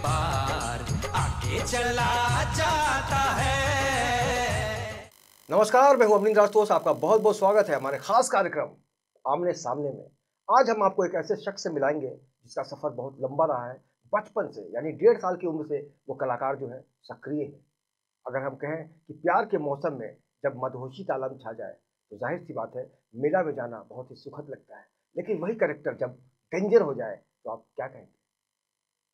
पार आगे चला जाता है। नमस्कार, मैं हूं अवनींद्र राजतोष। आपका बहुत बहुत स्वागत है हमारे खास कार्यक्रम आमने सामने में। आज हम आपको एक ऐसे शख्स से मिलाएंगे जिसका सफर बहुत लंबा रहा है। बचपन से यानी 1.5 साल की उम्र से वो कलाकार जो है सक्रिय है। अगर हम कहें कि प्यार के मौसम में जब मदहोशी का आलम छा जाए तो जाहिर सी बात है मेला में जाना बहुत ही सुखद लगता है। लेकिन वही कैरेक्टर जब डेंजर हो जाए तो आप क्या कहेंगे?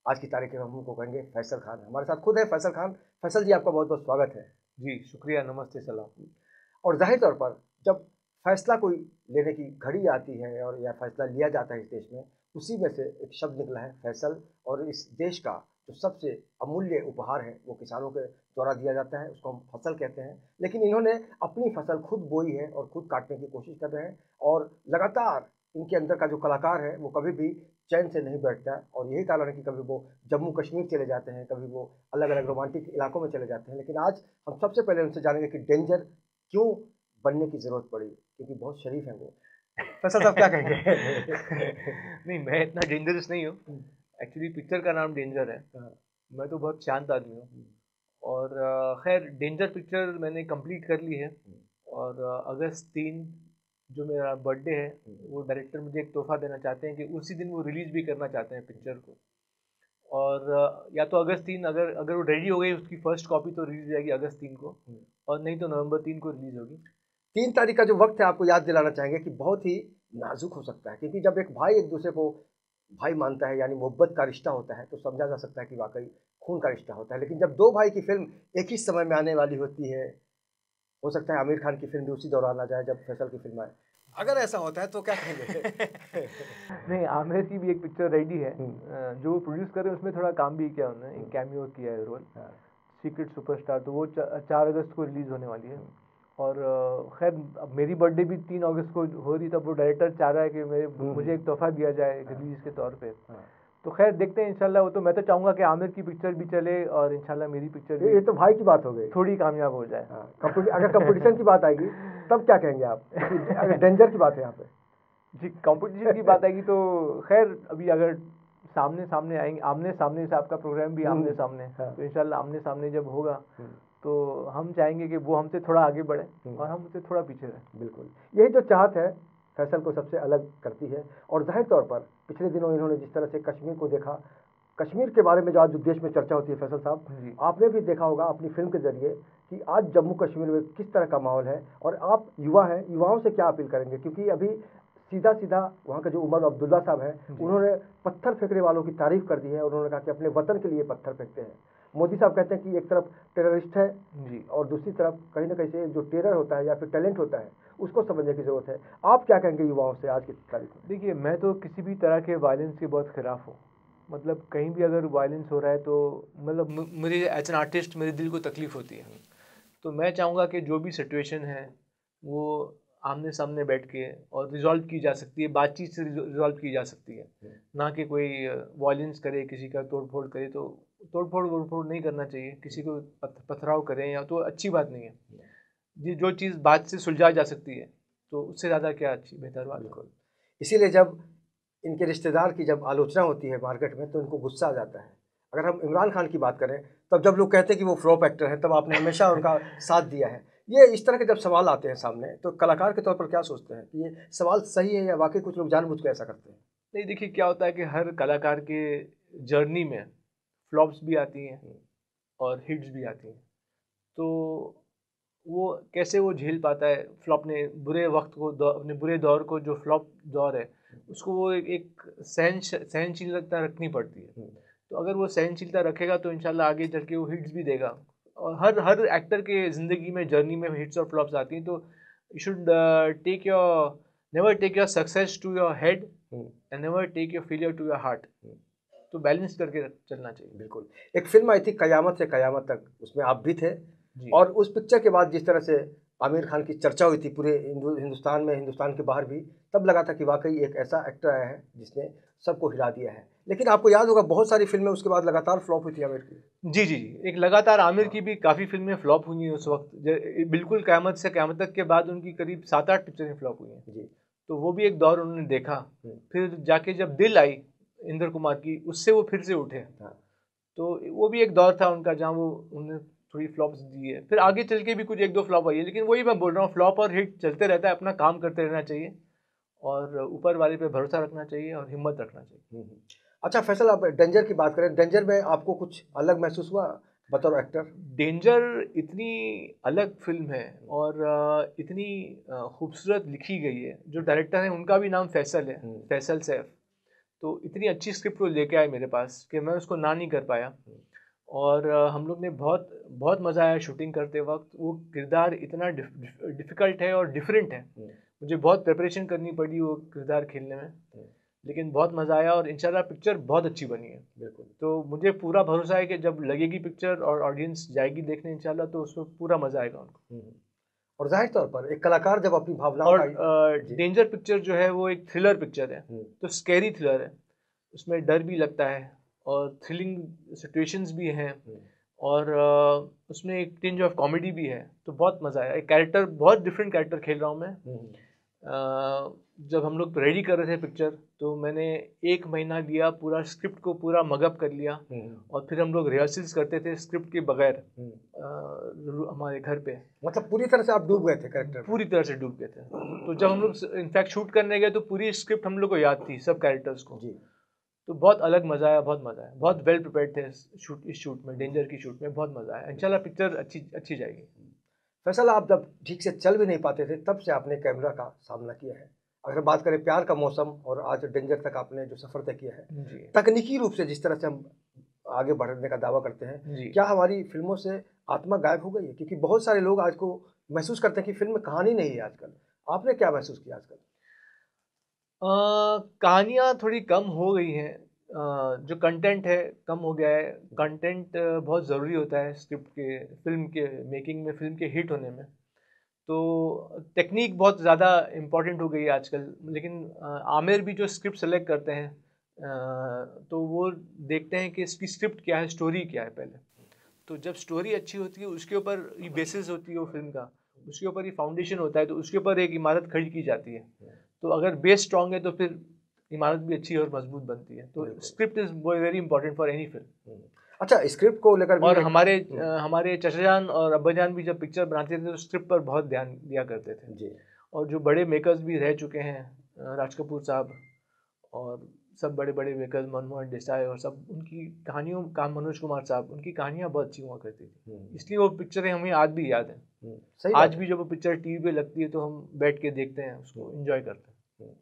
आज की तारीख में हम उनको कहेंगे फैसल खान। हमारे साथ खुद है फैसल खान। फैसल जी, आपका बहुत बहुत स्वागत है। जी शुक्रिया, नमस्ते, सलाम। और जाहिर तौर पर जब फैसला कोई लेने की घड़ी आती है और या फैसला लिया जाता है इस देश में, उसी में से एक शब्द निकला है फैसल। और इस देश का जो सबसे अमूल्य उपहार है वो किसानों के द्वारा दिया जाता है, उसको हम फसल कहते हैं। लेकिन इन्होंने अपनी फसल खुद बोई है और खुद काटने की कोशिश कर रहे हैं। और लगातार इनके अंदर का जो कलाकार है वो कभी भी चैन से नहीं बैठता है। और यही कारण है कि कभी वो जम्मू कश्मीर चले जाते हैं, कभी वो अलग अलग रोमांटिक इलाकों में चले जाते हैं। लेकिन आज हम सबसे पहले उनसे जानेंगे कि डेंजर क्यों बनने की ज़रूरत पड़ी, क्योंकि बहुत शरीफ हैं वो। फैसल साहब, क्या कहेंगे? नहीं, मैं इतना डेंजरस नहीं हूँ। एक्चुअली पिक्चर का नाम डेंजर है। मैं तो बहुत शांत आदमी हूँ। और खैर, डेंजर पिक्चर मैंने कंप्लीट कर ली है। और अगस्त 3 जो मेरा बर्थडे है, वो डायरेक्टर मुझे एक तोहफा देना चाहते हैं कि उसी दिन वो रिलीज़ भी करना चाहते हैं पिक्चर को। और या तो अगस्त 3, अगर अगर वो रेडी हो गई उसकी फर्स्ट कॉपी तो रिलीज़ हो जाएगी अगस्त 3 को, और नहीं तो नवंबर 3 को रिलीज़ होगी। 3 तारीख का जो वक्त है आपको याद दिलाना चाहेंगे कि बहुत ही नाजुक हो सकता है। क्योंकि जब एक भाई एक दूसरे को भाई मानता है यानी मोहब्बत का रिश्ता होता है तो समझा जा सकता है कि वाकई खून का रिश्ता होता है। लेकिन जब दो भाई की फिल्म एक ही समय में आने वाली होती है, हो सकता है आमिर खान की फिल्म भी उसी दौरान आ जाए जब फैसल की फिल्म आए। अगर ऐसा होता है तो क्या कहेंगे? नहीं, आमिर की भी एक पिक्चर रेडी है। जो वो प्रोड्यूस कर रहे हैं उसमें थोड़ा काम भी किया उन्होंने, एक कैमियो किया है रोल, सीक्रेट सुपरस्टार। तो वो 4 अगस्त को रिलीज़ होने वाली है। और खैर, अब मेरी बर्थडे भी 3 अगस्त को हो रही, तब वो डायरेक्टर चाह रहा है कि मुझे एक तोहफा दिया जाए रिलीज़ के तौर पे। तो खैर देखते हैं इंशाल्लाह। वो तो मैं तो चाहूँगा कि आमिर की पिक्चर भी चले और इंशाल्लाह मेरी पिक्चर भी, ये तो भाई की बात हो गई, थोड़ी कामयाब हो जाए। अगर कंपटीशन की बात आएगी तब क्या कहेंगे आप? अगर डेंजर की बात है यहाँ पे। जी, कंपटीशन की बात आएगी तो खैर अभी अगर सामने सामने आएंगे, आमने सामने से आपका प्रोग्राम भी आमने सामने, तो इंशाल्लाह आमने सामने जब होगा तो हम चाहेंगे कि वो हमसे थोड़ा आगे बढ़े और हम उससे थोड़ा पीछे रहें। बिल्कुल, यही जो चाहत है फैसल को सबसे अलग करती है। और जाहिर तौर पर पिछले दिनों इन्होंने जिस तरह से कश्मीर को देखा, कश्मीर के बारे में जो आज देश में चर्चा होती है फैसल साहब, आपने भी देखा होगा अपनी फिल्म के जरिए कि आज जम्मू कश्मीर में किस तरह का माहौल है। और आप युवा हैं, युवाओं से क्या अपील करेंगे? क्योंकि अभी सीधा सीधा वहाँ के जो उमर अब्दुल्ला साहब हैं उन्होंने पत्थर फेंकने वालों की तारीफ कर दी है। उन्होंने कहा कि अपने वतन के लिए पत्थर फेंकते हैं। मोदी साहब कहते हैं कि एक तरफ टेररिस्ट है जी, और दूसरी तरफ कहीं ना कहीं से जो टेरर होता है या फिर टैलेंट होता है उसको समझने की ज़रूरत है। आप क्या कहेंगे युवाओं से आज की तारीख में? देखिए, मैं तो किसी भी तरह के वायलेंस के बहुत खिलाफ हूँ। मतलब कहीं भी अगर वायलेंस हो रहा है तो मतलब मुझे एज एन आर्टिस्ट मेरे दिल को तकलीफ़ होती है। तो मैं चाहूँगा कि जो भी सिचुएशन है वो आमने सामने बैठ के और रिजॉल्व की जा सकती है, बातचीत से रिजॉल्व की जा सकती है, ना कि कोई वायलेंस करे, किसी का तोड़ फोड़ करे। तो तोड़ फोड़ नहीं करना चाहिए, किसी को पथराव करें या तो अच्छी बात नहीं है। जो चीज़ बात से सुलझा जा सकती है तो उससे ज़्यादा क्या अच्छी बेहतर बात। बिल्कुल, इसीलिए जब इनके रिश्तेदार की जब आलोचना होती है मार्केट में तो इनको गुस्सा आ जाता है। अगर हम इमरान खान की बात करें तब जब लोग कहते हैं कि वो फ्लॉप एक्टर है तब आपने हमेशा उनका साथ दिया है। ये इस तरह के जब सवाल आते हैं सामने तो कलाकार के तौर पर क्या सोचते हैं कि ये सवाल सही है या वाकई कुछ लोग जानबूझ के ऐसा करते हैं? नहीं, देखिए क्या होता है कि हर कलाकार के जर्नी में फ्लॉप्स भी आती हैं और हिट्स भी आती हैं। तो वो कैसे वो झेल पाता है फ्लॉप ने बुरे वक्त को, अपने बुरे दौर को, जो फ्लॉप दौर है उसको वो एक सहनशीलता रखनी पड़ती है। तो अगर वो सहनशीलता रखेगा तो इंशाल्लाह आगे चल के वो हिट्स भी देगा। और हर एक्टर के ज़िंदगी में जर्नी में हिट्स और फ्लॉप्स आती हैं। तो you should take your never take your success to your head and never take your failure to your heart. तो बैलेंस करके चलना चाहिए। बिल्कुल, एक फिल्म आई थी कयामत से कयामत तक, उसमें आप भी थे। और उस पिक्चर के बाद जिस तरह से आमिर खान की चर्चा हुई थी पूरे हिंदुस्तान में, हिंदुस्तान के बाहर भी, तब लगा था कि वाकई एक ऐसा एक्टर आया है जिसने सबको हिला दिया है। लेकिन आपको याद होगा बहुत सारी फिल्में उसके बाद लगातार फ्लॉप हुई थी आमिर की। जी जी जी, एक लगातार आमिर की भी काफ़ी फिल्में फ्लॉप हुई हैं उस वक्त। बिल्कुल क़यामत से क़यामत तक के बाद उनकी करीब 7-8 पिक्चरें फ्लॉप हुई हैं जी। तो वो भी एक दौर उन्होंने देखा। फिर जाके जब दिल आई इंद्र कुमार की, उससे वो फिर से उठे। तो वो भी एक दौर था उनका जहाँ वो उन्होंने थोड़ी फ्लॉप्स दी है। फिर आगे चल के भी कुछ एक दो फ्लॉप आई है, लेकिन वही मैं बोल रहा हूँ, फ्लॉप और हिट चलते रहता है, अपना काम करते रहना चाहिए और ऊपर वाले पे भरोसा रखना चाहिए और हिम्मत रखना चाहिए। अच्छा फैसल, आप डेंजर की बात करें, डेंजर में आपको कुछ अलग महसूस हुआ बतौर एक्टर? डेंजर इतनी अलग फिल्म है और इतनी खूबसूरत लिखी गई है। जो डायरेक्टर है उनका भी नाम फैसल है, फैसल सैफ। तो इतनी अच्छी स्क्रिप्ट वो लेके आए मेरे पास कि मैं उसको ना नहीं कर पाया। और हम लोग ने बहुत बहुत मज़ा आया शूटिंग करते वक्त। वो किरदार इतना डिफ़िकल्ट है और डिफरेंट है, मुझे बहुत प्रिपरेशन करनी पड़ी वो किरदार खेलने में, लेकिन बहुत मज़ा आया और इंशाल्लाह पिक्चर बहुत अच्छी बनी है। बिल्कुल। तो मुझे पूरा भरोसा है कि जब लगेगी पिक्चर और ऑडियंस जाएगी देखने इंशाल्लाह, तो उसमें पूरा मज़ा आएगा उनको। और जाहिर तौर पर एक कलाकार जब अपनी भावनाओं और डेंजर पिक्चर जो है वो एक थ्रिलर पिक्चर है, तो स्कैरी थ्रिलर है, उसमें डर भी लगता है और थ्रिलिंग सिचुएशंस भी हैं और उसमें एक टिंज ऑफ कॉमेडी भी है। तो बहुत मज़ा आया। एक कैरेक्टर, बहुत डिफरेंट कैरेक्टर खेल रहा हूँ मैं। जब हम लोग रेडी कर रहे थे पिक्चर, तो मैंने 1 महीना लिया, पूरा स्क्रिप्ट को पूरा मगअप कर लिया और फिर हम लोग रिहर्सल्स करते थे स्क्रिप्ट के बगैर हमारे घर पे। मतलब पूरी तरह से आप डूब गए थे कैरेक्टर? पूरी तरह से डूब गए थे। तो जब हम लोग इनफैक्ट शूट करने गए तो पूरी स्क्रिप्ट हम लोग को याद थी, सब कैरेक्टर्स को जी। तो बहुत अलग मज़ा आया, बहुत मज़ा आया, बहुत वेल प्रिपेयर्ड थे इस शूट में, डेंजर की शूट में बहुत मज़ा आया। इंशाल्लाह पिक्चर अच्छी जाएगी। फैसल, आप जब ठीक से चल भी नहीं पाते थे तब से आपने कैमरा का सामना किया है। अगर बात करें प्यार का मौसम और आज डेंजर तक आपने जो सफ़र तय किया है, तकनीकी रूप से जिस तरह से हम आगे बढ़ने का दावा करते हैं, क्या हमारी फिल्मों से आत्मा गायब हो गई है? क्योंकि बहुत सारे लोग आज को महसूस करते हैं कि फिल्म में कहानी नहीं है आजकल। आपने क्या महसूस किया आजकल? कहानियाँ थोड़ी कम हो गई हैं, जो कंटेंट है कम हो गया है। कंटेंट बहुत ज़रूरी होता है स्क्रिप्ट के, फिल्म के मेकिंग में, फिल्म के हिट होने में। तो टेक्निक बहुत ज़्यादा इम्पॉर्टेंट हो गई है आजकल। लेकिन आमिर भी जो स्क्रिप्ट सेलेक्ट करते हैं, तो वो देखते हैं कि इसकी स्क्रिप्ट क्या है, स्टोरी क्या है पहले। तो जब स्टोरी अच्छी होती है, उसके ऊपर ये बेसिस होती है वो फिल्म का, उसके ऊपर ये फाउंडेशन होता है, तो उसके ऊपर एक इमारत खड़ी की जाती है। तो अगर बेस स्ट्रॉन्ग है तो फिर इमारत भी अच्छी और मजबूत बनती है। तो script is very important for any film. अच्छा, स्क्रिप्ट को लेकर और हमारे चाचाजान और अब्बाजान भी जब पिक्चर बनाते थे तो स्क्रिप्ट पर बहुत ध्यान दिया करते थे जी। और जो बड़े मेकर्स भी रह चुके हैं, राज कपूर साहब और सब बड़े बड़े मेकर्स, मनमोहन देसाई और सब, उनकी कहानियों का, मनोज कुमार साहब, उनकी कहानियाँ बहुत अच्छी हुआ करती थी। इसलिए वो पिक्चरें हमें आज भी याद हैं। आज भी जब वो पिक्चर टीवी पे लगती है तो हम बैठ के देखते हैं, उसको एंजॉय करते हैं।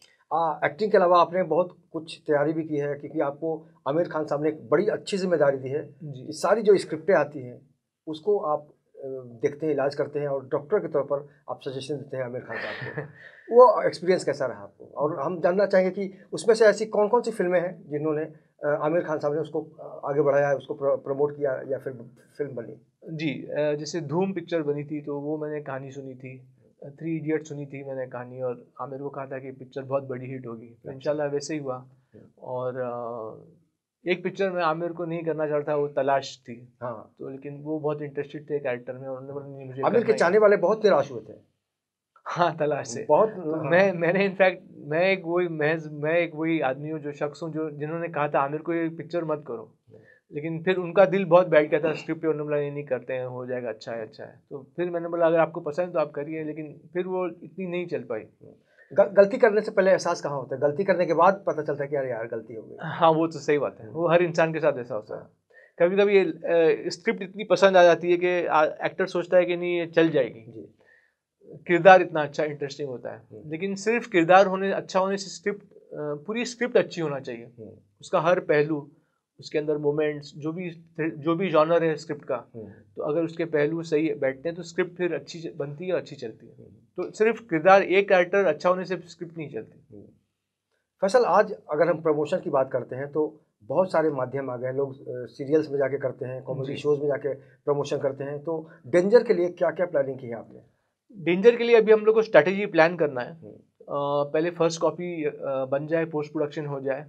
एक्टिंग के अलावा आपने बहुत कुछ तैयारी भी की है, क्योंकि आपको आमिर खान साहब ने एक बड़ी अच्छी जिम्मेदारी दी है कि सारी जो स्क्रिप्टें आती हैं उसको आप देखते हैं, इलाज करते हैं और डॉक्टर के तौर पर आप सजेशन देते हैं आमिर खान साहब को। वो एक्सपीरियंस कैसा रहा आपको? और हम जानना चाहेंगे कि उसमें से ऐसी कौन कौन सी फिल्में हैं जिन्होंने आमिर खान साहब ने उसको आगे बढ़ाया, उसको प्रमोट किया या फिर फिल्म बनी? जी, जैसे धूम पिक्चर बनी थी तो वो मैंने कहानी सुनी थी, 3 इडियट सुनी थी मैंने कहानी, और आमिर को कहा था कि पिक्चर बहुत बड़ी हिट होगी, तो इंशाल्लाह वैसे ही हुआ। और एक पिक्चर में आमिर को नहीं करना चाहता था, वो तलाश थी। हाँ, तो लेकिन वो बहुत इंटरेस्टेड थे कैरेक्टर में, उन्होंने मुझे, आमिर के चाहने वाले बहुत निराश हुए थे। हाँ, तलाश से बहुत। तो मैंने इनफैक्ट मैं एक वही आदमी हूँ, जो शख्स हूँ जो जिन्होंने कहा था आमिर को ये पिक्चर मत करो, लेकिन फिर उनका दिल बहुत बैठ गया था स्क्रिप्ट पे, उन्होंने बोला ये नहीं करते हैं, हो जाएगा, अच्छा है अच्छा है। तो फिर मैंने बोला अगर आपको पसंद तो आप करिए, लेकिन फिर वो इतनी नहीं चल पाई। गलती करने से पहले एहसास कहाँ होता है? गलती करने के बाद पता चलता है कि अरे यार गलती हो गई। हाँ, वो तो सही बात है, वो हर इंसान के साथ ऐसा होता है। कभी कभी स्क्रिप्ट इतनी पसंद आ जाती है कि एक्टर सोचता है कि नहीं ये चल जाएगी, किरदार इतना अच्छा इंटरेस्टिंग होता है, लेकिन सिर्फ किरदार अच्छा होने से स्क्रिप्ट, पूरी स्क्रिप्ट अच्छी होना चाहिए, उसका हर पहलू, उसके अंदर मोमेंट्स, जो भी जॉनर है स्क्रिप्ट का, तो अगर उसके पहलू सही बैठते हैं तो स्क्रिप्ट फिर अच्छी बनती है, अच्छी चलती है। तो सिर्फ किरदार, एक कैरेक्टर अच्छा होने से स्क्रिप्ट नहीं चलती। फैसल, आज अगर हम प्रमोशन की बात करते हैं तो बहुत सारे माध्यम आ गए, लोग सीरियल्स में जाके करते हैं, कॉमेडी शोज़ में जाके प्रमोशन करते हैं। तो डेंजर के लिए क्या क्या प्लानिंग की है आपने? डेंजर के लिए अभी हम लोग को स्ट्रैटेजी प्लान करना है। पहले फर्स्ट कॉपी बन जाए, पोस्ट प्रोडक्शन हो जाए,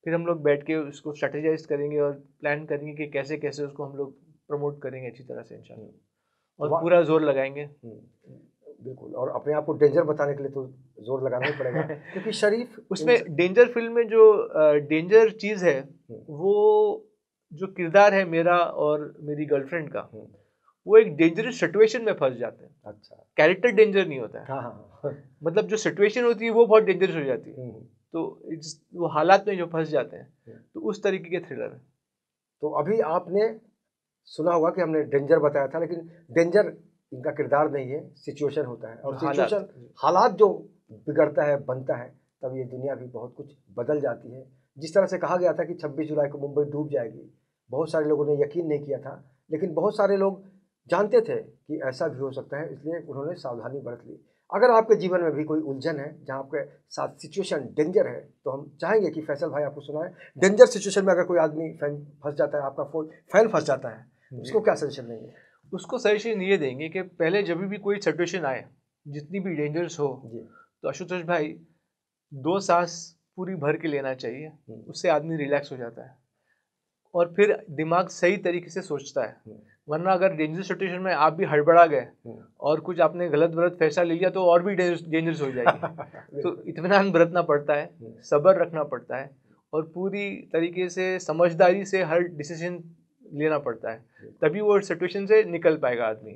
फिर हम लोग बैठ के उसको स्ट्रैटेजाइज करेंगे और प्लान करेंगे कि कैसे कैसे उसको हम लोग प्रमोट करेंगे अच्छी तरह से इंशाल्लाह, और पूरा जोर लगाएंगे। बिल्कुल, और अपने आप को डेंजर बताने के लिए तो जोर लगाना ही पड़ेगा क्योंकि शरीफ उसमें डेंजर फिल्म में जो डेंजर चीज़ है वो जो किरदार है मेरा और मेरी गर्लफ्रेंड का, वो एक डेंजरस सिचुएशन में फंस जाते हैं। अच्छा। कैरेक्टर डेंजर नहीं होता है। हाँ। मतलब जो सिचुएशन होती है वो बहुत डेंजरस हो जाती है। तो वो हालात में जो फंस जाते हैं, तो उस तरीके के थ्रिलर है। तो अभी आपने सुना होगा कि हमने डेंजर बताया था, लेकिन डेंजर इनका किरदार नहीं है, सिचुएशन होता है। और सिचुएशन, हालात जो बिगड़ता है, बनता है, तब ये दुनिया भी बहुत कुछ बदल जाती है। जिस तरह से कहा गया था कि 26 जुलाई को मुंबई डूब जाएगी, बहुत सारे लोगों ने यकीन नहीं किया था, लेकिन बहुत सारे लोग जानते थे कि ऐसा भी हो सकता है, इसलिए उन्होंने सावधानी बरत ली। अगर आपके जीवन में भी कोई उलझन है जहाँ आपके साथ सिचुएशन डेंजर है, तो हम चाहेंगे कि फैसल भाई आपको सुनाएं। डेंजर सिचुएशन में अगर कोई आदमी फंस जाता है, आपका फैन फंस जाता है, उसको क्या सजेशन देंगे? उसको सजेशन ये देंगे कि पहले जब भी कोई सिचुएशन आए, जितनी भी डेंजरस हो, तो आशुतोष भाई 2 सांस पूरी भर के लेना चाहिए। उससे आदमी रिलैक्स हो जाता है और फिर दिमाग सही तरीके से सोचता है। वरना अगर डेंजरस सिचुएशन में आप भी हड़बड़ा गए और कुछ आपने गलत फैसला ले लिया, तो और भी डेंजरस हो जाएगी। तो इत्मीनान बरतना पड़ता है, सब्र रखना पड़ता है और पूरी तरीके से समझदारी से हर डिसीजन लेना पड़ता है, तभी वो सिचुएशन से निकल पाएगा आदमी।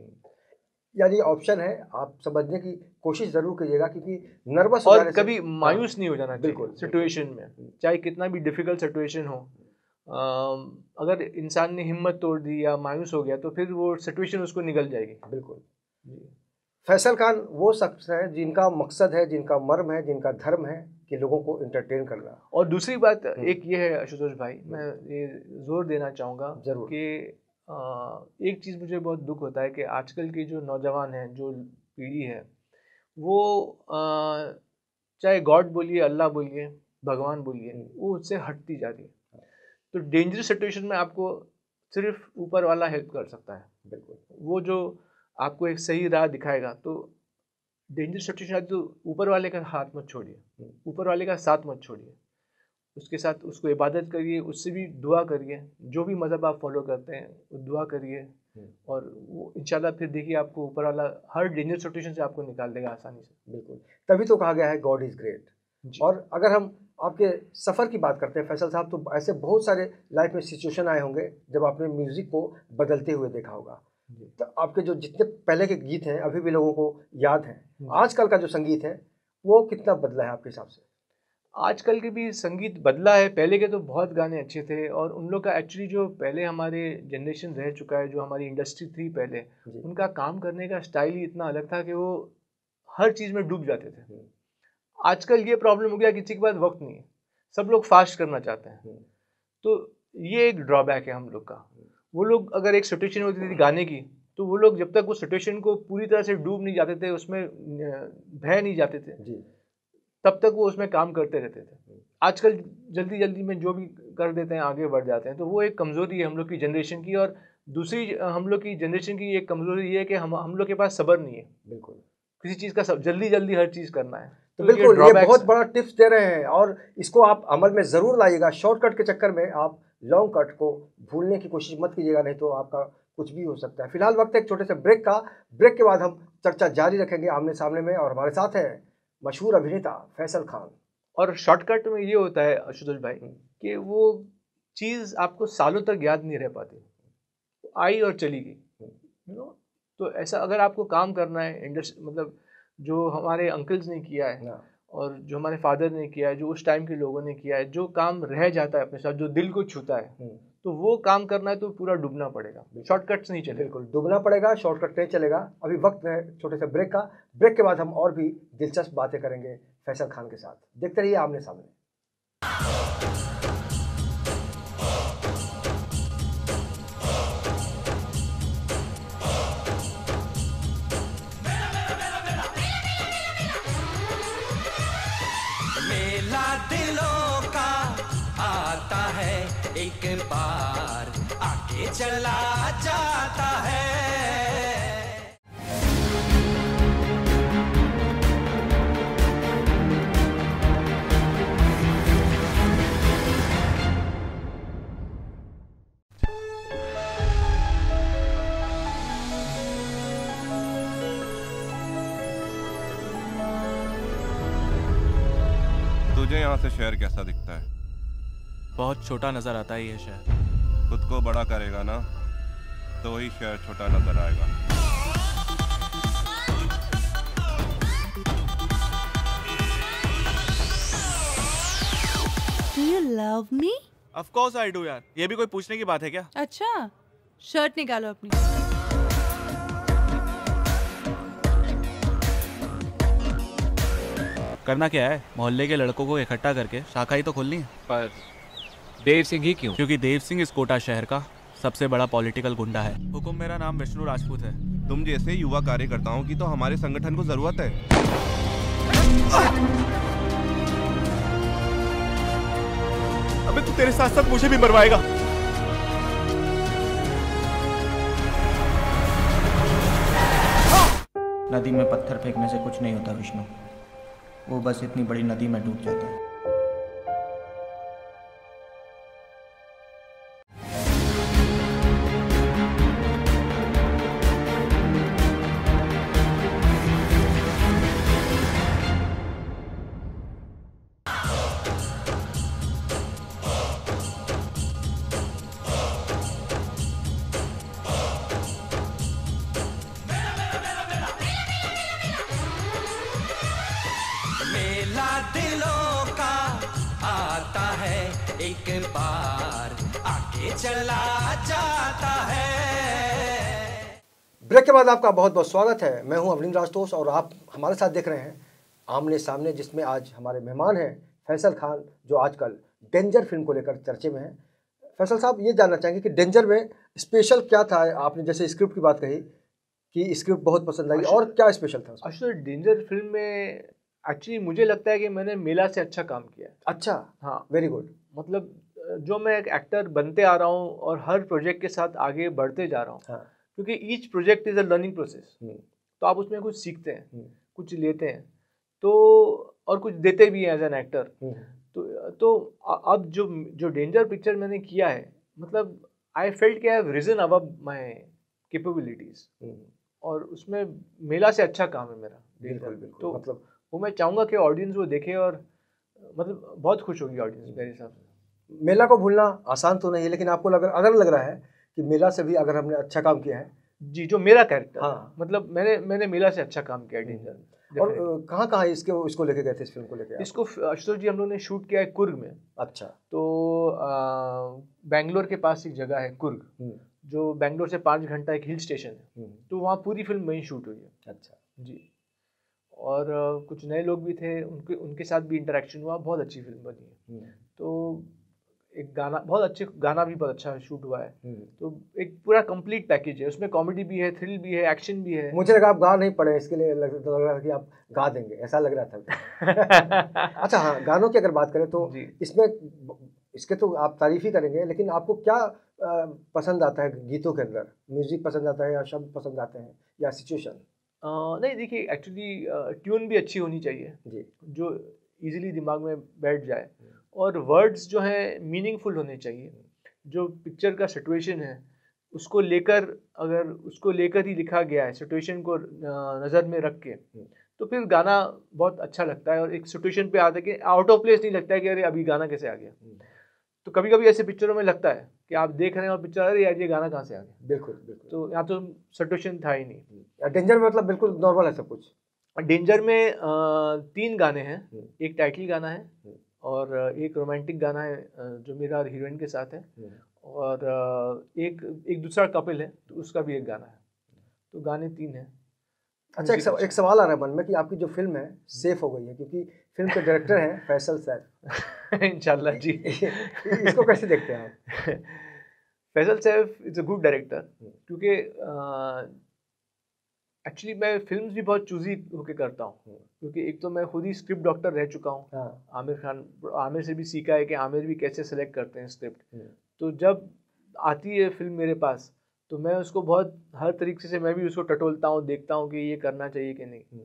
यानी ऑप्शन है, आप समझने की कोशिश जरूर करिएगा, क्योंकि नर्वस और कभी मायूस नहीं हो जाना चाहिए सिचुएशन में, चाहे कितना भी डिफिकल्ट सिचुएशन हो। अगर इंसान ने हिम्मत तोड़ दी या मायूस हो गया, तो फिर वो सिचुएशन उसको निकल जाएगी। बिल्कुल। फैसल खान वो शख्स है जिनका मकसद है, जिनका मर्म है, जिनका धर्म है कि लोगों को एंटरटेन करना। और दूसरी बात एक ये है आशुतोष भाई, मैं ये जोर देना चाहूँगा कि एक चीज़ मुझे बहुत दुख होता है कि आजकल की जो नौजवान हैं, जो पीढ़ी है, वो चाहे गॉड बोलिए, अल्लाह बोलिए, भगवान बोलिए, वो उससे हटती जा रही है। तो डेंजरस सिचुएशन में आपको सिर्फ ऊपर वाला हेल्प कर सकता है। बिल्कुल। वो जो आपको एक सही राह दिखाएगा। तो डेंजरस सिचुएशन आती तो ऊपर वाले का हाथ मत छोड़िए, ऊपर वाले का साथ मत छोड़िए, उसके साथ उसको इबादत करिए, उससे भी दुआ करिए। जो भी मज़हब आप फॉलो करते हैं वो दुआ करिए, और वो इंशाल्लाह फिर देखिए आपको ऊपर वाला हर डेंजरस सिचुएशन से आपको निकाल देगा आसानी से। बिल्कुल, तभी तो कहा गया है गॉड इज़ ग्रेट। और अगर हम आपके सफ़र की बात करते हैं फैसल साहब, तो ऐसे बहुत सारे लाइफ में सिचुएशन आए होंगे जब आपने म्यूज़िक को बदलते हुए देखा होगा। तो आपके जो जितने पहले के गीत हैं अभी भी लोगों को याद हैं। आजकल का जो संगीत है वो कितना बदला है आपके हिसाब से? आजकल के भी संगीत बदला है, पहले के तो बहुत गाने अच्छे थे, और उन लोग का एक्चुअली जो पहले हमारे जनरेशन रह चुका है, जो हमारी इंडस्ट्री थी पहले, उनका काम करने का स्टाइल ही इतना अलग था कि वो हर चीज़ में डूब जाते थे। आजकल ये प्रॉब्लम हो गया, किसी के पास वक्त नहीं है, सब लोग फास्ट करना चाहते हैं। तो ये एक ड्रॉबैक है हम लोग का। वो लोग अगर एक सिचुएशन होती थी गाने की, तो वो लोग जब तक वो सिचुएशन को पूरी तरह से डूब नहीं जाते थे, उसमें बह नहीं जाते थे, तब तक वो उसमें काम करते रहते थे। आजकल जल्दी जल्दी में जो भी कर देते हैं, आगे बढ़ जाते हैं। तो वो एक कमज़ोरी है हम लोग की जनरेशन की। और दूसरी हम लोग की जनरेशन की एक कमज़ोरी ये है कि हम लोग के पास सब्र नहीं है। बिल्कुल, किसी चीज़ का जल्दी जल्दी हर चीज़ करना है। तो बिल्कुल ये बहुत बड़ा टिप्स दे रहे हैं, और इसको आप अमल में ज़रूर लाइएगा। शॉर्टकट के चक्कर में आप लॉन्ग कट को भूलने की कोशिश मत कीजिएगा, नहीं तो आपका कुछ भी हो सकता है। फिलहाल वक्त है एक छोटे से ब्रेक का। ब्रेक के बाद हम चर्चा जारी रखेंगे आमने सामने में, और हमारे साथ है मशहूर अभिनेता फैसल खान। और शॉर्टकट में ये होता है आशुतोष भाई कि वो चीज़ आपको सालों तक याद नहीं रह पाती, आई और चली गई। तो ऐसा अगर आपको काम करना है, मतलब जो हमारे अंकल्स ने किया है और जो हमारे फादर ने किया है, जो उस टाइम के लोगों ने किया है, जो काम रह जाता है अपने साथ, जो दिल को छूता है, तो वो काम करना है तो पूरा डूबना पड़ेगा, शॉर्टकट नहीं चलेगा। बिल्कुल डूबना पड़ेगा, शॉर्टकट नहीं चलेगा। अभी वक्त है छोटे से ब्रेक का। ब्रेक के बाद हम और भी दिलचस्प बातें करेंगे फैसल खान के साथ। देखते रहिए आमने सामने। मेला दिलों का आता है, एक बार आके चला जाता है। तुझे यहाँ से शहर कैसा दिखता है? बहुत छोटा नजर आता है ये शहर। खुद को बड़ा करेगा ना तो वही शहर छोटा नजर आएगा। Do you love me? Of course I do यार, ये भी कोई पूछने की बात है क्या? अच्छा, शर्ट निकालो अपनी। करना क्या है? मोहल्ले के लड़कों को इकट्ठा करके शाखा ही तो खोलनी है। पर देव सिंह ही क्यों? क्योंकि देव सिंह इस कोटा शहर का सबसे बड़ा पॉलिटिकल गुंडा है। हुकुम, मेरा नाम विष्णु राजपूत है। तुम जैसे युवा कार्यकर्ताओं की तो हमारे संगठन को जरूरत है। अबे तू तेरे साथ साथ मुझे भी मरवाएगा। नदी में पत्थर फेंकने से कुछ नहीं होता विष्णु, वो बस इतनी बड़ी नदी में डूब जाता है। मेला दिलों का आता है एक बार, आके चला जाता है। ब्रेक के बाद आपका बहुत बहुत स्वागत है। मैं हूं अवनींद्र राजतोष और आप हमारे साथ देख रहे हैं आमने सामने, जिसमें आज हमारे मेहमान हैं फैसल खान, जो आजकल डेंजर फिल्म को लेकर चर्चे में हैं। फैसल साहब, ये जानना चाहेंगे कि डेंजर में स्पेशल क्या था? आपने जैसे स्क्रिप्ट की बात कही कि स्क्रिप्ट बहुत पसंद आई, और क्या स्पेशल था उसमें? अच्छा, डेंजर फिल्म में एक्चुअली मुझे लगता है कि मैंने मेला से अच्छा काम किया है। अच्छा, हाँ, वेरी गुड। मतलब जो मैं एक एक्टर बनते आ रहा हूँ और हर प्रोजेक्ट के साथ आगे बढ़ते जा रहा हूँ, हाँ। क्योंकि each project is a learning process. Hmm, तो आप उसमें कुछ सीखते हैं, हम्म, कुछ लेते हैं, तो और कुछ देते भी हैं एज एन एक्टर। हम्म, तो अब जो डेंजर पिक्चर मैंने किया है, मतलब आई फेल्ट कि I have reason above my capabilities, hmm, और उसमें मेला से अच्छा काम है मेरा। बिल्कुल बिल्कुल। तो मतलब वो मैं चाहूँगा कि ऑडियंस वो देखे और मतलब बहुत खुश होगी ऑडियंस मेरे हिसाब से। मेला को भूलना आसान तो नहीं है, लेकिन आपको अगर लग रहा है कि मेला से भी अगर हमने अच्छा काम किया है। जी, जो मेरा कैरेक्टर, हाँ। मतलब मैंने मेला से अच्छा काम किया डेंजर। और कहाँ इसको लेके गए थे, इस फिल्म को लेके? इसको आशुतोष जी हम लोग ने शूट किया है कुर्ग में। अच्छा। तो बैंगलोर के पास एक जगह है कुर्ग, जो बैंगलोर से 5 घंटा एक हिल स्टेशन है। तो वहाँ पूरी फिल्म वहीं शूट हुई है। अच्छा जी, और कुछ नए लोग भी थे, उनके साथ भी इंटरेक्शन हुआ। बहुत अच्छी फिल्म बनी है। तो एक गाना भी बहुत अच्छा शूट हुआ है। तो एक पूरा कंप्लीट पैकेज है, उसमें कॉमेडी भी है, थ्रिल भी है, एक्शन भी है। मुझे लगा आप गा नहीं पड़े, इसके लिए लग रहा था कि आप गा देंगे, ऐसा लग रहा था। अच्छा हाँ, गानों की अगर बात करें तो इसमें इसके तो आप तारीफ ही करेंगे, लेकिन आपको क्या पसंद आता है गीतों के अंदर? म्यूजिक पसंद आता है या शब्द पसंद आते हैं या सिचुएशन? नहीं, देखिए एक्चुअली ट्यून भी अच्छी होनी चाहिए जी, जो इजीली दिमाग में बैठ जाए, और वर्ड्स जो हैं मीनिंगफुल होने चाहिए। जो पिक्चर का सिचुएशन है उसको लेकर ही लिखा गया है, सिचुएशन को नज़र में रख के, तो फिर गाना बहुत अच्छा लगता है। और एक सिचुएशन पे आता है कि आउट ऑफ प्लेस नहीं लगता है कि अरे अभी गाना कैसे आ गया। तो कभी कभी ऐसे पिक्चरों में लगता है कि आप देख रहे हैं और पिक्चर, अरे यार ये गाना कहाँ से आ गया। बिल्कुल बिल्कुल। तो यहाँ तो सिचुएशन था ही नहीं। डेंजर में मतलब बिल्कुल नॉर्मल है सब कुछ। डेंजर में 3 गाने हैं, एक टाइटल गाना है और एक रोमांटिक गाना है जो मेरा हीरोइन के साथ है, और एक दूसरा कपल है तो उसका भी एक गाना है। तो गाने 3 हैं। अच्छा, एक सवाल आ रहा है मन में कि आपकी जो फिल्म है सेफ हो गई है, क्योंकि फिल्म के डायरेक्टर हैं फैसल सैफ। इंशाल्लाह जी। इसको कैसे देखते हैं आप? Faisal Saif is a good director, क्योंकि एक्चुअली मैं फिल्म्स भी बहुत चूजी होके करता हूँ, क्योंकि एक तो मैं खुद ही स्क्रिप्ट डॉक्टर रह चुका हूँ। हाँ। आमिर से भी सीखा है कि आमिर भी कैसे सेलेक्ट करते हैं स्क्रिप्ट। तो जब आती है फिल्म मेरे पास तो मैं उसको बहुत हर तरीके से मैं भी उसको टटोलता हूँ, देखता हूँ कि ये करना चाहिए कि नहीं।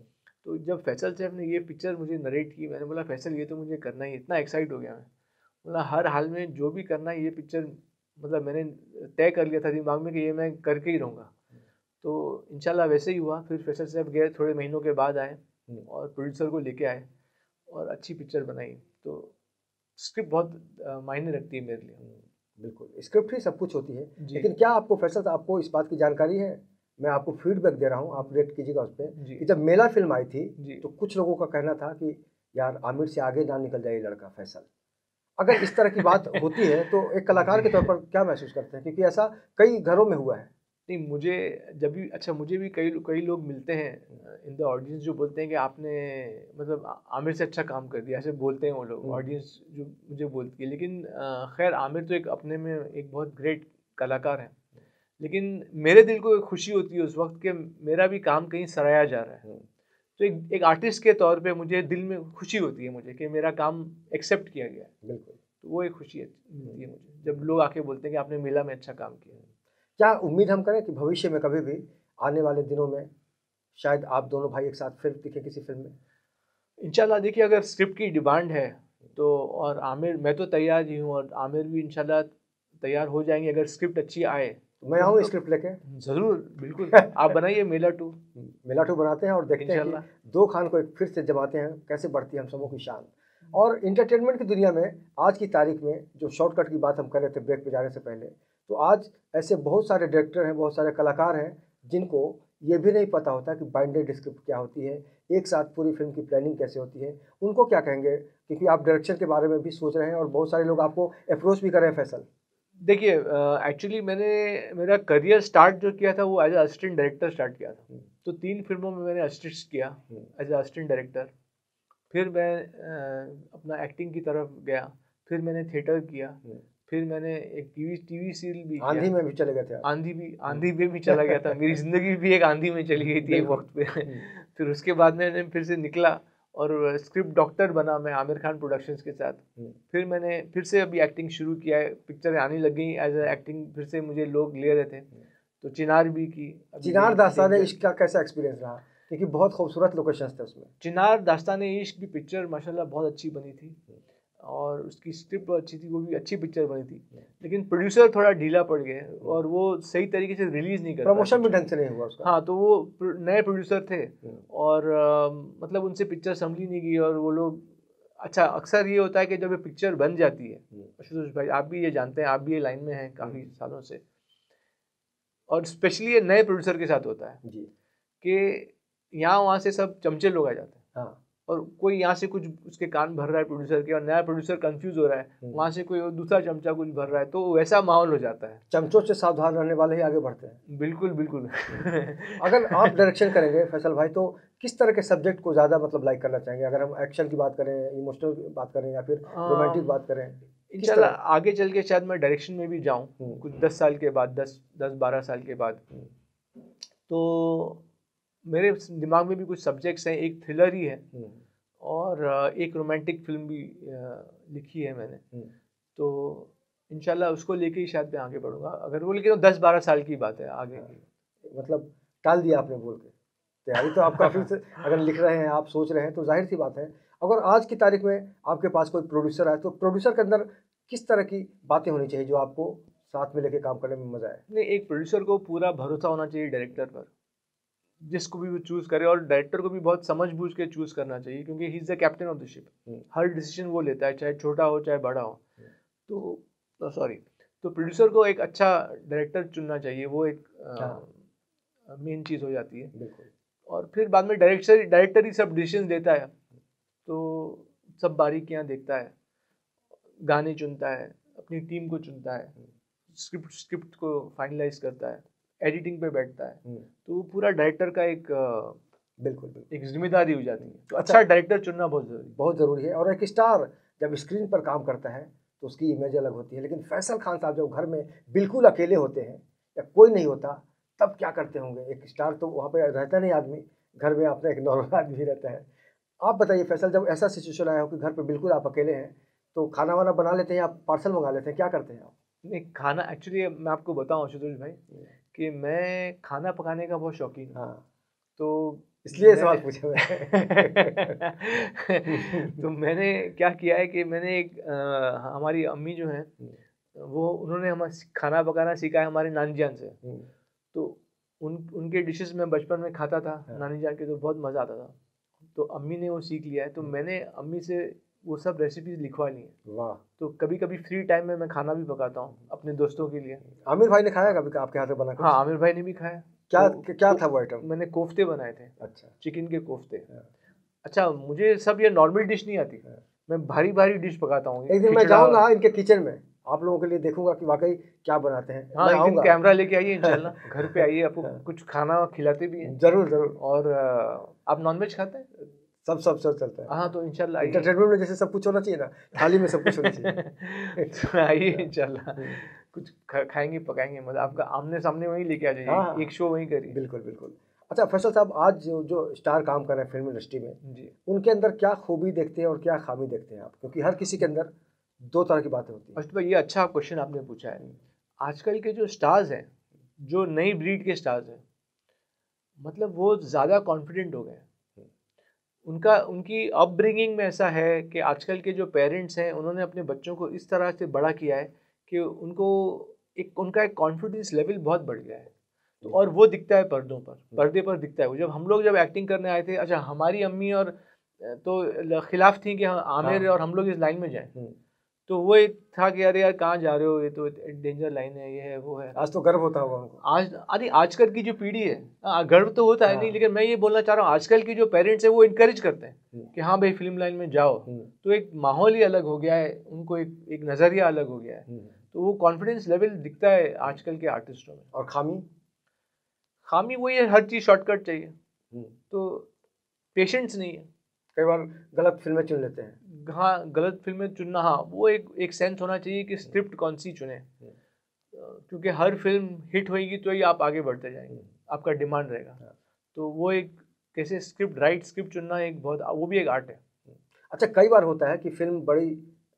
तो जब फैसल सैफ ने ये पिक्चर मुझे नरेट की, मैंने बोला फैसल ये तो मुझे करना ही, इतना एक्साइट हो गया मैं। बोला हर हाल में जो भी करना है ये पिक्चर, मतलब मैंने तय कर लिया था दिमाग में कि ये मैं करके ही रहूँगा। तो इंशाल्लाह वैसे ही हुआ। फिर फैसल सैफ गए, थोड़े महीनों के बाद आए और प्रोड्यूसर को लेके आए और अच्छी पिक्चर बनाई। तो स्क्रिप्ट बहुत मायने रखती है मेरे लिए। बिल्कुल, स्क्रिप्ट ही सब कुछ होती है। जी। लेकिन क्या आपको फैसल साहब, आपको इस बात की जानकारी है, मैं आपको फीडबैक दे रहा हूँ, आप रिएक्ट कीजिएगा उस पे, जी। कि जब मेला फिल्म आई थी जी। तो कुछ लोगों का कहना था कि यार आमिर से आगे ना निकल जाए ये लड़का फैसल। अगर इस तरह की बात होती है तो एक कलाकार के तौर पर क्या महसूस करते हैं, क्योंकि ऐसा कई घरों में हुआ है। नहीं, मुझे जब भी अच्छा मुझे भी कई कई लोग मिलते हैं इन द ऑडियंस जो बोलते हैं कि आपने मतलब आमिर से अच्छा काम कर दिया, ऐसे बोलते हैं वो लोग, ऑडियंस जो मुझे बोलती है। लेकिन खैर आमिर तो एक अपने में एक बहुत ग्रेट कलाकार है, लेकिन मेरे दिल को एक खुशी होती है उस वक्त कि मेरा भी काम कहीं सराहा जा रहा है। तो एक आर्टिस्ट के तौर पे मुझे दिल में खुशी होती है मुझे कि मेरा काम एक्सेप्ट किया गया है। बिल्कुल। तो वो एक खुशी मिलती है मुझे जब लोग आके बोलते हैं कि आपने मेला में अच्छा काम किया। क्या उम्मीद हम करें कि भविष्य में कभी भी आने वाले दिनों में शायद आप दोनों भाई एक साथ फिर दिखे किसी फिल्म में? इंशाल्लाह देखिए, अगर स्क्रिप्ट की डिमांड है तो, और आमिर, मैं तो तैयार ही हूँ और आमिर भी इंशाल्लाह तैयार हो जाएंगे अगर स्क्रिप्ट अच्छी आए। मैं आऊँ स्क्रिप्ट लेके? ज़रूर, बिल्कुल। आप बनाइए मेला 2। मेला 2 बनाते हैं और देखते हैं कि दो खान को एक फिर से जमाते हैं, कैसे बढ़ती है हम सबों की शान। और इंटरटेनमेंट की दुनिया में आज की तारीख में जो शॉर्टकट की बात हम कर रहे थे ब्रेक पे जाने से पहले, तो आज ऐसे बहुत सारे डायरेक्टर हैं, बहुत सारे कलाकार हैं जिनको ये भी नहीं पता होता कि बाइंडेड स्क्रिप्ट क्या होती है, एक साथ पूरी फिल्म की प्लानिंग कैसे होती है। उनको क्या कहेंगे, क्योंकि आप डायरेक्शन के बारे में भी सोच रहे हैं और बहुत सारे लोग आपको अप्रोच भी कर रहे हैं फैसल। देखिए, एक्चुअली मैंने मेरा करियर स्टार्ट जो किया था वो एज असिस्टेंट डायरेक्टर स्टार्ट किया था। तो 3 फिल्मों में मैंने असिस्ट किया एज असिस्टेंट डायरेक्टर। फिर मैं अपना एक्टिंग की तरफ गया, फिर मैंने थिएटर किया, फिर मैंने एक टीवी सीरियल भी किया। आंधी में भी चले गए थे? आंधी में भी चला गया था। मेरी ज़िंदगी भी एक आंधी में चली गई थी एक वक्त पे। फिर उसके बाद मैंने फिर से निकला और स्क्रिप्ट डॉक्टर बना मैं आमिर खान प्रोडक्शंस के साथ। फिर मैंने फिर से अभी एक्टिंग शुरू किया है, पिक्चरें आने लग गई एज एक्टिंग, फिर से मुझे लोग ले रहे थे। तो चिनार भी की। चिनार दास्तान इश्क का कैसा एक्सपीरियंस रहा, क्योंकि बहुत खूबसूरत लोकेशंस थे उसमें? चिनार दास्तान इश्क भी पिक्चर माशाल्लाह बहुत अच्छी बनी थी और उसकी स्क्रिप्ट बहुत अच्छी थी, वो भी अच्छी पिक्चर बनी थी। लेकिन प्रोड्यूसर थोड़ा ढीला पड़ गए और वो सही तरीके से रिलीज़ नहीं कर पाए, प्रमोशन भी ढंग से नहीं हुआ उसका। हाँ, तो वो नए प्रोड्यूसर थे और मतलब उनसे पिक्चर संभली नहीं गई और वो लोग, अच्छा अक्सर ये होता है कि जब ये पिक्चर बन जाती है, आशुतोष भाई आप भी ये जानते हैं, आप भी ये लाइन में हैं काफ़ी सालों से, और स्पेशली ये नए प्रोड्यूसर के साथ होता है जी, कि यहाँ वहाँ से सब चमचे लोग आ जाते हैं। हाँ, और कोई यहाँ से कुछ उसके कान भर रहा है प्रोड्यूसर के और नया प्रोड्यूसर कंफ्यूज हो रहा है, वहाँ से कोई और दूसरा चमचा कुछ भर रहा है, तो वैसा माहौल हो जाता है। चमचों से सावधान रहने वाले ही आगे बढ़ते हैं। बिल्कुल बिल्कुल। अगर आप डायरेक्शन करेंगे फैसल भाई, तो किस तरह के सब्जेक्ट को ज़्यादा मतलब लाइक करना चाहेंगे? अगर हम एक्शन की बात करें, इमोशनल की बात करें या फिर रोमांटिक बात करें? इंशाल्लाह आगे चल के शायद मैं डायरेक्शन में भी जाऊँ कुछ 10 साल के बाद, 10-12 साल के बाद। तो मेरे दिमाग में भी कुछ सब्जेक्ट्स हैं, एक थ्रिलर ही है और एक रोमांटिक फिल्म भी लिखी है मैंने। तो इंशाल्लाह उसको लेके ही शायद मैं आगे बढ़ूंगा, अगर वो, लेकिन 10-12 साल की बात है आगे की। मतलब टाल दिया आपने बोल के, तैयारी तो आप काफ़ी से अगर लिख रहे हैं, आप सोच रहे हैं, तो जाहिर सी बात है अगर आज की तारीख में आपके पास कोई प्रोड्यूसर आए, तो प्रोड्यूसर के अंदर किस तरह की बातें होनी चाहिए जो आपको साथ में लेके काम करने में मज़ा आए? नहीं, एक प्रोड्यूसर को पूरा भरोसा होना चाहिए डायरेक्टर पर, जिसको भी वो चूज़ करे, और डायरेक्टर को भी बहुत समझ-बूझ के चूज़ करना चाहिए, क्योंकि he is the captain of the ship. Her decision वो लेता है, चाहे छोटा हो चाहे बड़ा हो। तो प्रोड्यूसर को एक अच्छा डायरेक्टर चुनना चाहिए, वो एक मेन चीज़ हो जाती है। और फिर बाद में डायरेक्टर ही सब डिसीजन देता है, तो सब बारीकियाँ देखता है, गाने चुनता है, अपनी टीम को चुनता है, स्क्रिप्ट को फाइनलाइज करता है, एडिटिंग पे बैठता है। तो पूरा डायरेक्टर का एक बिल्कुल एक जिम्मेदारी हो जाती है। तो अच्छा डायरेक्टर चुनना बहुत ज़रूरी है। और एक स्टार जब स्क्रीन पर काम करता है तो उसकी इमेज अलग होती है, लेकिन फैसल खान साहब जब घर में बिल्कुल अकेले होते हैं या कोई नहीं होता, तब क्या करते होंगे? एक स्टार तो वहाँ पे रहता नहीं आदमी, घर में अपना एक नॉर्मल आदमी रहता है। आप बताइए फैसल, जब ऐसा सिचुएशन आया हो कि घर पे बिल्कुल आप अकेले हैं, तो खाना वाना बना लेते हैं या पार्सल मंगा लेते हैं, क्या करते हैं आप? नहीं, खाना एक्चुअली मैं आपको बताऊं आशुतोष भाई कि मैं खाना पकाने का बहुत शौकीन हूँ। हाँ, तो इसलिए सवाल पूछा मैं। तो मैंने क्या किया है कि मैंने एक हमारी अम्मी जो हैं वो, उन्होंने हमें खाना पकाना सीखा है हमारे नानी जान से। तो उनके डिशेस मैं बचपन में खाता था नानी जान के, तो बहुत मज़ा आता था। तो अम्मी ने वो सीख लिया है, तो मैंने अम्मी से वो सब रेसिपीज लिखवा ली हैं। वाह। तो कभी कभी फ्री टाइम में मैं खाना भी पकाता हूँ अपने दोस्तों के लिए। आमिर भाई ने खाया कभी आपके हाथ से बना? हाँ, आमिर भाई ने भी खाया। क्या तो क्या था वो आइटम? मैंने कोफ्ते बनाए थे। अच्छा। चिकन के कोफ्ते। अच्छा, मुझे सब ये नॉर्मल डिश नहीं आती, मैं भारी भारी डिश पकाता हूँ। एक दिन मैं जाऊँगा इनके किचन में, आप लोगों के लिए देखूंगा कि वाकई क्या बनाते हैं। हाँ, एक दिन कैमरा लेके आइए इंशाल्लाह, घर पे आइए, आपको कुछ खाना खिलाते भी हैं। जरूर जरूर। और आप नॉनवेज खाते हैं? सब चलता है। हाँ, तो इंशाल्लाह आइए। एंटरटेनमेंट में जैसे सब कुछ होना चाहिए ना, थाली में सब कुछ होना चाहिए। आइए इंशाल्लाह, कुछ खाएंगे पकाएंगे, मतलब आपका आमने सामने वहीं लेके आ जाइए, एक शो वहीं करिए। बिल्कुल बिल्कुल। अच्छा फैसल साहब, आज जो स्टार काम कर रहे हैं फिल्म इंडस्ट्री में जी, उनके अंदर क्या खूबी देखते हैं और क्या खामी देखते हैं आप? क्योंकि हर किसी के अंदर दो तरह की बातें होती हैं। अष्ट भाई, ये अच्छा क्वेश्चन आपने पूछा है। आजकल के जो स्टार्स हैं, जो नई ब्रीड के स्टार्स हैं, मतलब वो ज़्यादा कॉन्फिडेंट हो गए हैं। उनकी अपब्रिंगिंग में ऐसा है कि आजकल के जो पेरेंट्स हैं उन्होंने अपने बच्चों को इस तरह से बड़ा किया है कि उनका एक कॉन्फिडेंस लेवल बहुत बढ़ गया है। तो और वो दिखता है पर्दे पर दिखता है। जब एक्टिंग करने आए थे, अच्छा हमारी अम्मी और तो खिलाफ थी कि आमिर और हम लोग इस लाइन में जाएं, तो वो एक था कि अरे यार कहाँ जा रहे हो, ये तो डेंजर लाइन है, ये है वो है। आज तो गर्व होता होगा उनको। आजकल की जो पीढ़ी है, गर्व तो होता है नहीं, लेकिन मैं ये बोलना चाह रहा हूँ आजकल की जो पेरेंट्स है वो इनकरेज करते हैं कि हाँ भाई फिल्म लाइन में जाओ। तो एक माहौल ही अलग हो गया है, उनको एक नज़रिया अलग हो गया है। तो वो कॉन्फिडेंस लेवल दिखता है आजकल के आर्टिस्टों में। और खामी वही है, हर चीज़ शॉर्टकट चाहिए, तो पेशेंस नहीं है। कई बार गलत फिल्में चुन लेते हैं। हाँ, गलत फिल्में चुनना, हाँ वो एक सेंस होना चाहिए कि स्क्रिप्ट कौन सी चुने, क्योंकि हर फिल्म हिट होएगी तो ही आप आगे बढ़ते जाएंगे, आपका डिमांड रहेगा। तो वो एक कैसे राइट स्क्रिप्ट चुनना वो भी एक आर्ट है। अच्छा, कई बार होता है कि फिल्म बड़ी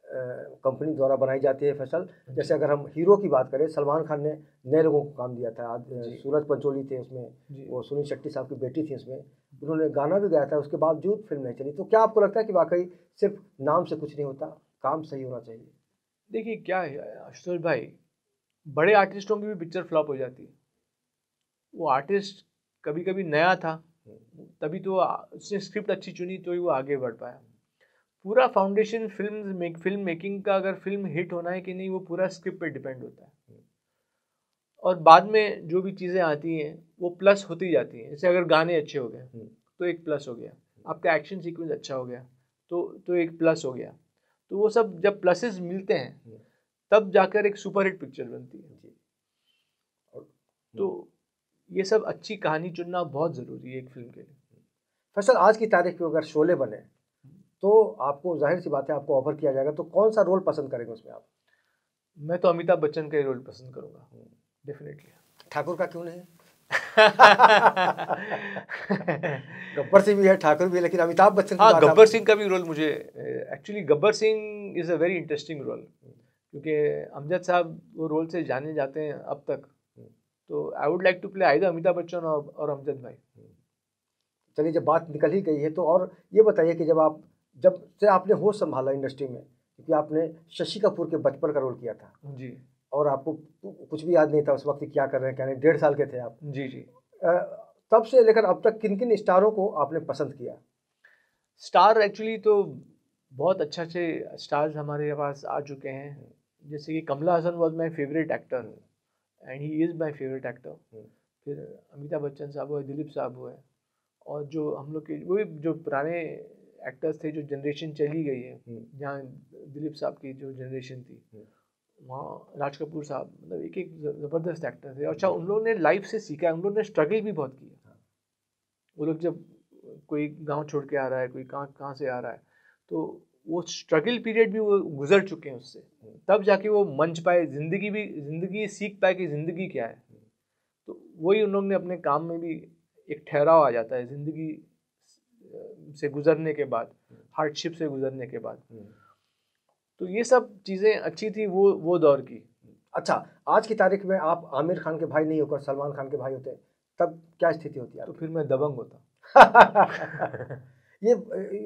कंपनी द्वारा बनाई जाती है फैसल, जैसे अगर हम हीरो की बात करें, सलमान खान ने नए लोगों को काम दिया था। आज सूरज पंचोली थे उसमें, वो सुनील शेट्टी साहब की बेटी थी उसमें, उन्होंने गाना भी गाया था, उसके बावजूद फिल्म नहीं चली। तो क्या आपको लगता है कि वाकई सिर्फ नाम से कुछ नहीं होता, काम सही होना चाहिए? देखिए क्या है आशुतोष भाई, बड़े आर्टिस्टों की भी पिक्चर फ्लॉप हो जाती है। वो आर्टिस्ट कभी कभी नया था, तभी तो उसने स्क्रिप्ट अच्छी चुनी तो ही वो आगे बढ़ पाया। पूरा फाउंडेशन फिल्म मेकिंग का, अगर फिल्म हिट होना है कि नहीं, वो पूरा स्क्रिप्ट पे डिपेंड होता है। और बाद में जो भी चीज़ें आती हैं वो प्लस होती जाती हैं। जैसे अगर गाने अच्छे हो गए तो एक प्लस हो गया, आपका एक्शन सीक्वेंस अच्छा हो गया तो एक प्लस हो गया। तो वो सब जब प्लसेस मिलते हैं तब जाकर एक सुपरहिट पिक्चर बनती है। तो ये सब अच्छी कहानी चुनना बहुत ज़रूरी है एक फिल्म के लिए। फैसल, आज की तारीख में अगर शोले बने तो आपको, जाहिर सी बात है, आपको ऑफर किया जाएगा, तो कौन सा रोल पसंद करेंगे उसमें आप? मैं तो अमिताभ बच्चन का ही रोल पसंद करूँगा, डेफिनेटली। ठाकुर का क्यों नहीं? गब्बर सिंह भी है, ठाकुर भी है, लेकिन अमिताभ बच्चन की हाँ, बात गब्बर सिंह का भी रोल मुझे actually, Gabbar Singh is a very interesting role, क्योंकि अमजद साहब वो रोल से जाने जाते हैं अब तक। तो I would like to play either Amitabh Bachchan और अमजद भाई। चलिए, जब बात निकल ही गई है तो और ये बताइए कि जब से आपने होश संभाला इंडस्ट्री में, क्योंकि आपने शशि कपूर के बचपन का रोल किया था जी, और आपको कुछ भी याद नहीं था उस वक्त क्या कर रहे हैं, क्या नहीं, 1.5 साल के थे आप। जी जी। तब से लेकर अब तक किन किन स्टारों को आपने पसंद किया? स्टार एक्चुअली तो बहुत अच्छे स्टार्स हमारे पास आ चुके हैं, जैसे कि Kamal Haasan was my favourite actor and he is my favourite actor. फिर अमिताभ बच्चन साहब हुए, दिलीप साहब हुए, और जो हम लोग के वो जो पुराने एक्टर्स थे, जो जनरेशन चली गई है, जहाँ दिलीप साहब की जो जनरेशन थी, वहाँ राज कपूर साहब, मतलब एक ज़बरदस्त एक्टर थे। अच्छा, उन लोगों ने लाइफ से सीखा है, उन लोगों ने स्ट्रगल भी बहुत किया। वो लोग जब कोई गांव छोड़ के आ रहा है, कोई कहाँ से आ रहा है, तो वो स्ट्रगल पीरियड भी वो गुजर चुके हैं उससे, तब जाके वो मंच पाए, ज़िंदगी सीख पाए कि ज़िंदगी क्या है। तो वही उन लोगों ने अपने काम में भी एक ठहराव आ जाता है ज़िंदगी से गुजरने के बाद, हार्डशिप से गुजरने के बाद। तो ये सब चीज़ें अच्छी थी वो दौर की। अच्छा, आज की तारीख में आप आमिर खान के भाई नहीं होकर सलमान खान के भाई होते, तब क्या स्थिति होती है? तो फिर मैं दबंग होता। ये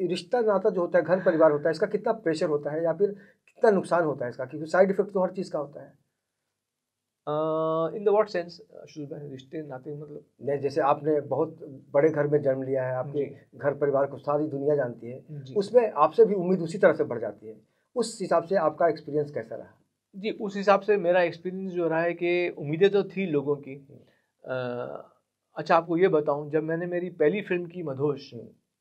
रिश्ता नाता जो होता है, घर परिवार होता है, इसका कितना प्रेशर होता है या फिर कितना नुकसान होता है इसका? क्योंकि साइड इफेक्ट तो हर चीज़ का होता है। इन द व्हाट सेंस रिश्ते नाते मतलब? नहीं, जैसे आपने बहुत बड़े घर में जन्म लिया है, आपके घर परिवार को सारी दुनिया जानती है, उसमें आपसे भी उम्मीद उसी तरह से बढ़ जाती है। उस हिसाब से आपका एक्सपीरियंस कैसा रहा? जी, उस हिसाब से मेरा एक्सपीरियंस जो रहा है कि उम्मीदें तो थी लोगों की। अच्छा, आपको ये बताऊं, जब मैंने मेरी पहली फिल्म की मधोश,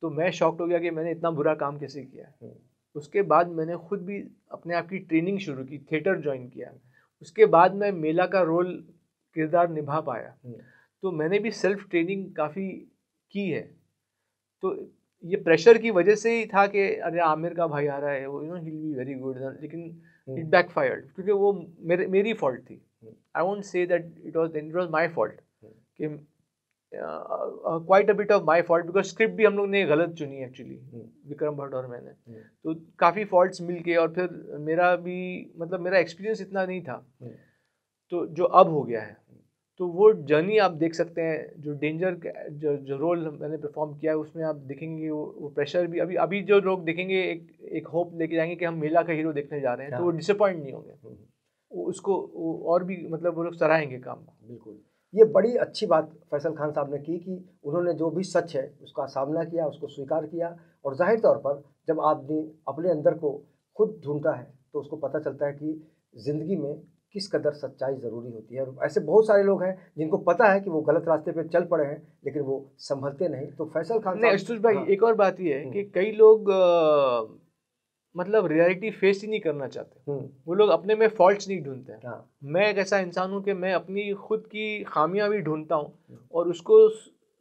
तो मैं शॉक्ड हो गया कि मैंने इतना बुरा काम कैसे किया है। उसके बाद मैंने खुद भी अपने आप की ट्रेनिंग शुरू की, थिएटर ज्वाइन किया। उसके बाद मैं मेला का रोल किरदार निभा पाया। तो मैंने भी सेल्फ ट्रेनिंग काफ़ी की है। तो ये प्रेशर की वजह से ही था कि अरे आमिर का भाई आ रहा है, वो he will be very good, लेकिन इट बैकफायर्ड क्योंकि वो मेरी फॉल्ट थी। I won't say that it was my fault, कि quite a bit of my fault, because script भी हम लोग ने गलत चुनी एक्चुअली, विक्रम भट्ट और मैंने। तो काफ़ी फॉल्ट्स मिल के, और फिर मेरा भी मतलब मेरा एक्सपीरियंस इतना नहीं था, तो जो अब हो गया है। तो वो जर्नी आप देख सकते हैं, जो डेंजर जो रोल मैंने परफॉर्म किया है उसमें आप देखेंगे वो प्रेशर भी, अभी जो लोग देखेंगे एक होप लेके जाएंगे कि हम मेला का हीरो देखने जा रहे हैं, तो वो डिसअपॉइंट नहीं होंगे, उसको और भी मतलब वो लोग सराहेंगे काम को। बिल्कुल, ये बड़ी अच्छी बात फैसल खान साहब ने की कि उन्होंने जो भी सच है उसका सामना किया, उसको स्वीकार किया। और जाहिर तौर पर जब आदमी अपने अंदर को खुद ढूंढता है तो उसको पता चलता है कि ज़िंदगी में किस कदर सच्चाई ज़रूरी होती है। और ऐसे बहुत सारे लोग हैं जिनको पता है कि वो गलत रास्ते पे चल पड़े हैं, लेकिन वो संभलते नहीं। तो फैसल खान नहीं, आशुतोष भाई, एक और बात ये है कि कई लोग मतलब रियलिटी फेस ही नहीं करना चाहते। वो लोग अपने में फॉल्ट्स नहीं ढूंढते हैं। मैं एक ऐसा इंसान हूँ कि मैं अपनी खुद की खामियां भी ढूंढता हूँ और उसको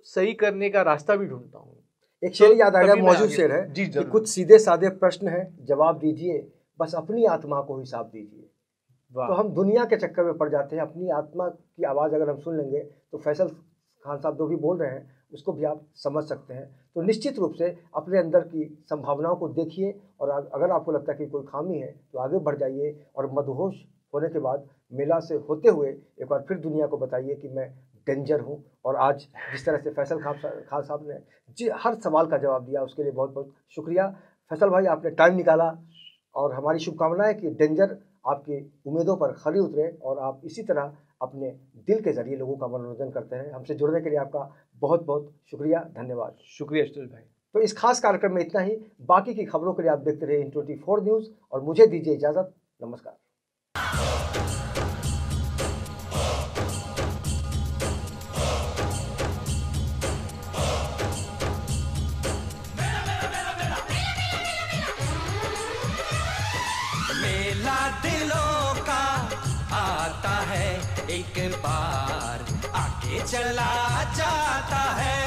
सही करने का रास्ता भी ढूंढता हूँ। एक शेर याद आ गया, मौजूद शेर है कि कुछ सीधे साधे प्रश्न है, जवाब दीजिए, बस अपनी आत्मा को हिसाब दीजिए। तो हम दुनिया के चक्कर में पड़ जाते हैं, अपनी आत्मा की आवाज़ अगर हम सुन लेंगे तो फैसल खान साहब जो भी बोल रहे हैं उसको भी आप समझ सकते हैं। तो निश्चित रूप से अपने अंदर की संभावनाओं को देखिए, और अगर आपको लगता है कि कोई खामी है तो आगे बढ़ जाइए, और मदहोश होने के बाद मेला से होते हुए एक बार फिर दुनिया को बताइए कि मैं डेंजर हूँ। और आज जिस तरह से फैसल खान साहब ने जी हर सवाल का जवाब दिया, उसके लिए बहुत बहुत शुक्रिया। फैसल भाई, आपने टाइम निकाला, और हमारी शुभकामनाएं कि डेंजर आपकी उम्मीदों पर खरी उतरे और आप इसी तरह अपने दिल के जरिए लोगों का मनोरंजन करते हैं। हमसे जुड़ने के लिए आपका बहुत बहुत शुक्रिया, धन्यवाद। शुक्रिया आशुतोष भाई। तो इस खास कार्यक्रम में इतना ही। बाकी की खबरों के लिए आप देखते रहिए N24 न्यूज़, और मुझे दीजिए इजाज़त। नमस्कार। मेला दिलों का आता है, एक बार आके चला जाता है।